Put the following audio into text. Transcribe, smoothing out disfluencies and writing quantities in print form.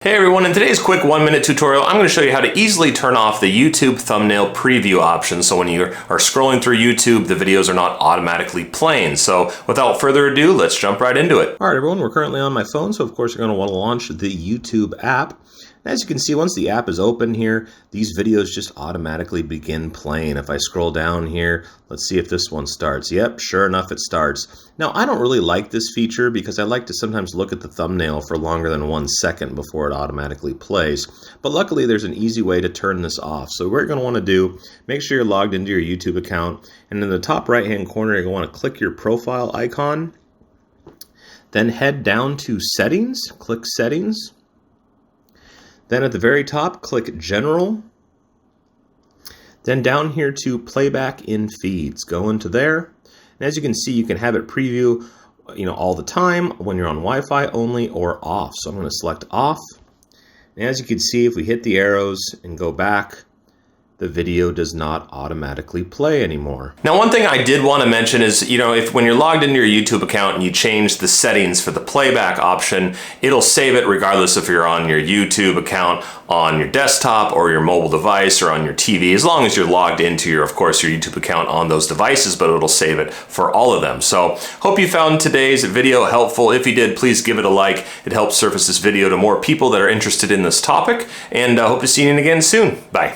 Hey everyone, in today's quick 1-minute tutorial, I'm going to show you how to easily turn off the YouTube thumbnail preview option. So when you are scrolling through YouTube, the videos are not automatically playing. So without further ado, let's jump right into it. All right everyone, we're currently on my phone, so of course you're going to want to launch the YouTube app. As you can see, once the app is open here, these videos just automatically begin playing. If I scroll down here, let's see if this one starts. Yep, sure enough, it starts. Now, I don't really like this feature because I like to sometimes look at the thumbnail for longer than 1 second before it automatically plays. But luckily, there's an easy way to turn this off. So what you're going to want to do, make sure you're logged into your YouTube account. And in the top right-hand corner, you're going to want to click your profile icon. Then head down to Settings, click Settings. Then at the very top, click General. Then down here to Playback in Feeds. Go into there. And as you can see, you can have it preview all the time when you're on Wi-Fi only or off. So I'm going to select off. And as you can see, if we hit the arrows and go back, the video does not automatically play anymore. Now, one thing I did want to mention is, if when you're logged into your YouTube account and you change the settings for the playback option, it'll save it regardless if you're on your YouTube account on your desktop or your mobile device or on your TV, as long as you're logged into of course, your YouTube account on those devices, but it'll save it for all of them. So hope you found today's video helpful. If you did, please give it a like. It helps surface this video to more people that are interested in this topic, and I hope to see you again soon. Bye.